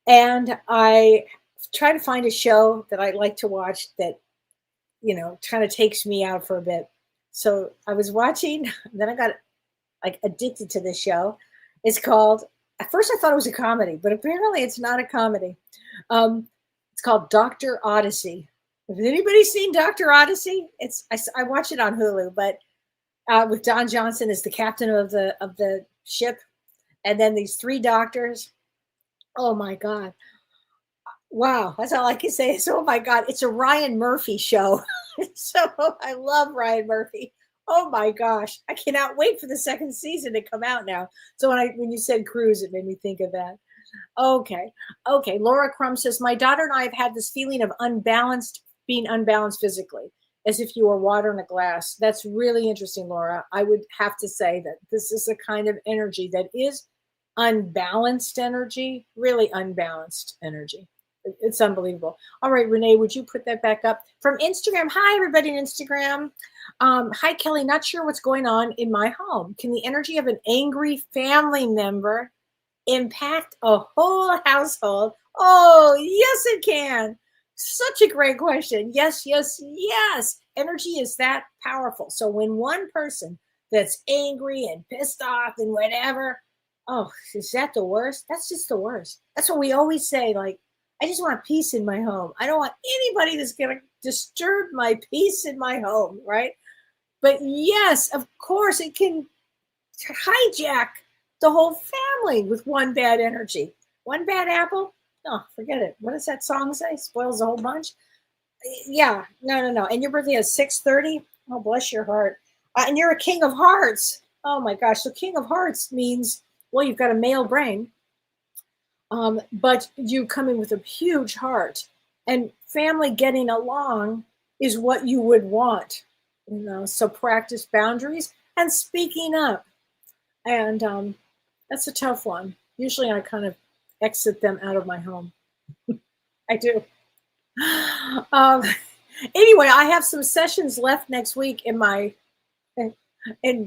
And I try to find a show that I like to watch that, kind of takes me out for a bit. So I was watching, then I got like addicted to this show. It's called, at first I thought it was a comedy, but apparently it's not a comedy. It's called Dr. Odyssey. Has anybody seen Dr. Odyssey? I watch it on Hulu, but with Don Johnson as the captain of the ship, and then these three doctors. Oh my God! Wow, that's all I can say. So, oh my God, it's a Ryan Murphy show. So I love Ryan Murphy. Oh my gosh, I cannot wait for the second season to come out now. So when you said cruise, it made me think of that. Okay. Laura Crum says, my daughter and I have had this feeling of being unbalanced physically, as if you were water in a glass. That's really interesting, Laura. I would have to say that this is a kind of energy that is unbalanced energy, really unbalanced energy. It's unbelievable. All right, Renee, would you put that back up? From Instagram, hi, everybody in Instagram. Hi, Kelly, not sure what's going on in my home. Can the energy of an angry family member impact a whole household? Oh, yes, it can. Such a great question. Yes. Energy is that powerful. So when one person that's angry and pissed off and whatever, oh, is that the worst? That's just the worst. That's what we always say. Like, I just want peace in my home. I don't want anybody that's going to disturb my peace in my home, right? But yes, of course, it can hijack the whole family with one bad energy. One bad apple? Oh, forget it. What does that song say? Spoils the whole bunch? Yeah, no. And your birthday is 6/30? Oh, bless your heart. And you're a king of hearts. Oh my gosh. So king of hearts means, well, you've got a male brain, but you come in with a huge heart. And family getting along is what you would want. So practice boundaries and speaking up. And that's a tough one. Usually I kind of exit them out of my home. I do. Anyway, I have some sessions left next week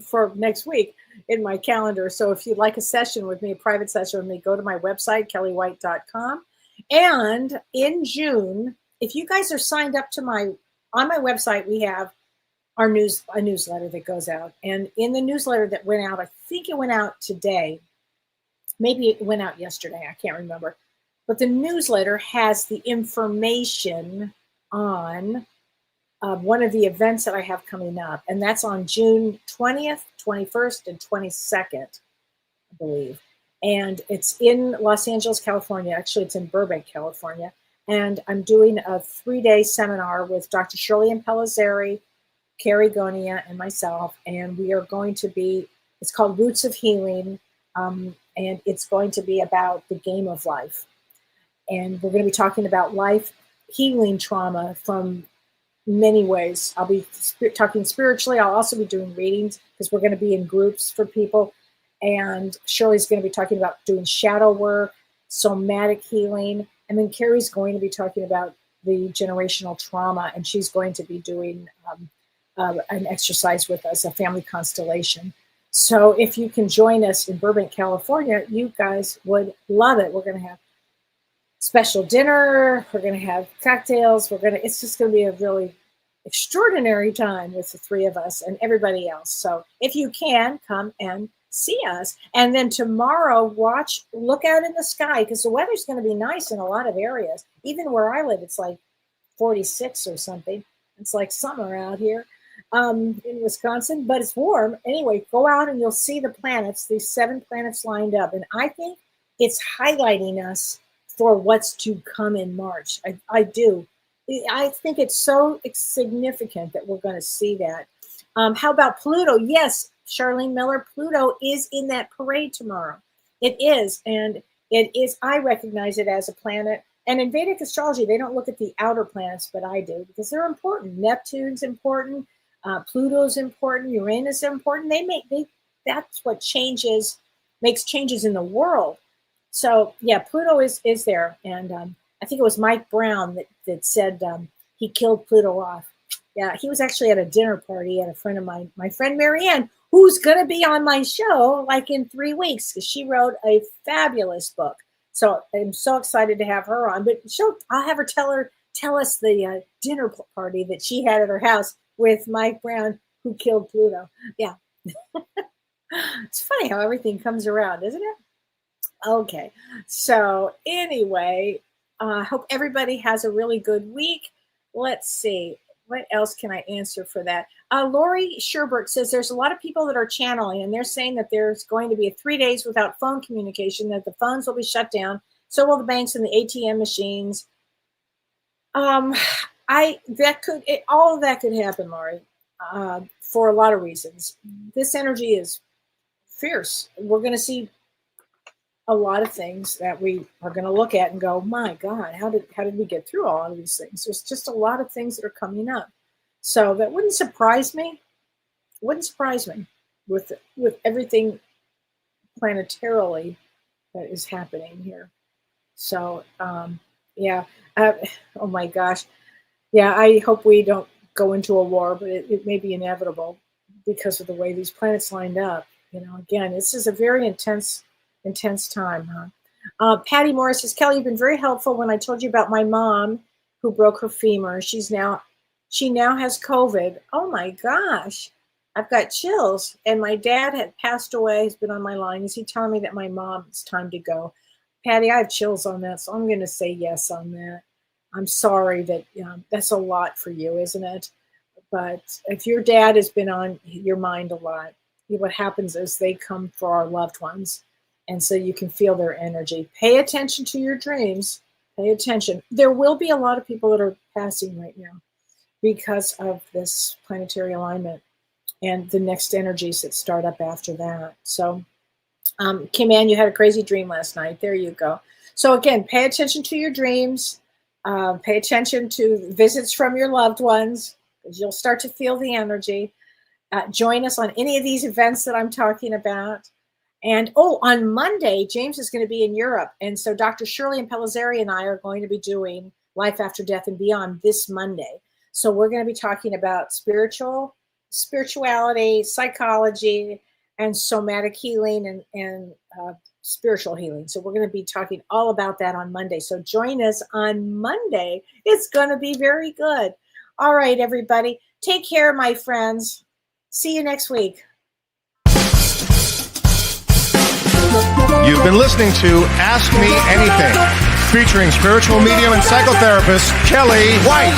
for next week in my calendar. So if you'd like a session with me, a private session with me, go to my website, kelleewhite.com. And in June, if you guys are signed up on my website, we have a newsletter that goes out. And in the newsletter that went out, I think it went out today. Maybe it went out yesterday. I can't remember. But the newsletter has the information on one of the events that I have coming up, and that's on June 20th, 21st, and 22nd, I believe. And it's in Los Angeles, California. Actually, it's in Burbank, California. And I'm doing a 3-day seminar with Dr. Shirley Pellizzari, Carrie Gonia, and myself. And we are going to be, it's called Roots of Healing. And it's going to be about the game of life. And we're going to be talking about life healing trauma from many ways. I'll be talking spiritually. I'll also be doing readings because we're going to be in groups for people. And Shirley's going to be talking about doing shadow work, somatic healing. And then Carrie's going to be talking about the generational trauma. And she's going to be doing an exercise with us, a family constellation. So if you can join us in Burbank, California, you guys would love it. We're going to have special dinner. We're going to have cocktails. It's just going to be a really extraordinary time with the three of us and everybody else. So if you can, come and see us. And then tomorrow, look out in the sky because the weather's going to be nice in a lot of areas. Even where I live, it's like 46 or something. It's like summer out here in Wisconsin, but it's warm. Anyway, go out and you'll see the planets, these 7 planets lined up. And I think it's highlighting us for what's to come in March. I do. I think it's so significant that we're going to see that. How about Pluto? Yes, Charlene Miller, Pluto is in that parade tomorrow. It is, and it is, I recognize it as a planet. And in Vedic astrology, they don't look at the outer planets, but I do, because they're important. Neptune's important, Pluto's important, Uranus is important. That's what makes changes in the world. So yeah, Pluto is there. And I think it was Mike Brown that said he killed Pluto off. Yeah, he was actually at a dinner party at a friend of mine, my friend Marianne, who's going to be on my show like in 3 weeks because she wrote a fabulous book. So I'm so excited to have her on. But I'll have her tell us the dinner party that she had at her house with Mike Brown, who killed Pluto. Yeah. It's funny how everything comes around, isn't it? Okay. So anyway, I hope everybody has a really good week. Let's see. What else can I answer for that? Lori Sherbert says there's a lot of people that are channeling, and they're saying that there's going to be 3 days without phone communication, that the phones will be shut down. So will the banks and the ATM machines. All of that could happen, Lori, for a lot of reasons. This energy is fierce. We're going to see a lot of things that we are going to look at and go, my God, how did we get through all of these things? There's just a lot of things that are coming up. So that wouldn't surprise me. Wouldn't surprise me with everything planetarily that is happening here. So, yeah. Oh my gosh. Yeah, I hope we don't go into a war, but it may be inevitable because of the way these planets lined up. Again, this is a very intense time, huh? Patty Morris says, Kelly, you've been very helpful when I told you about my mom who broke her femur. She now has COVID. Oh my gosh, I've got chills. And my dad had passed away. He's been on my line. Is he telling me that my mom, it's time to go? Patty, I have chills on that, so I'm going to say yes on that. I'm sorry that that's a lot for you, isn't it? But if your dad has been on your mind a lot, what happens is they come for our loved ones. And so you can feel their energy. Pay attention to your dreams. Pay attention. There will be a lot of people that are passing right now because of this planetary alignment and the next energies that start up after that. So, Kim Ann, you had a crazy dream last night. There you go. So again, pay attention to your dreams. Pay attention to visits from your loved ones because you'll start to feel the energy. Join us on any of these events that I'm talking about. And on Monday, James is going to be in Europe. And so Dr. Shirley Pellizzari and I are going to be doing Life After Death and Beyond this Monday. So we're going to be talking about spirituality, psychology, and somatic healing and spiritual healing. So we're going to be talking all about that on Monday. So join us on Monday. It's going to be very good. All right, everybody. Take care, my friends. See you next week. You've been listening to Ask Me Anything, featuring spiritual medium and psychotherapist Kellee White.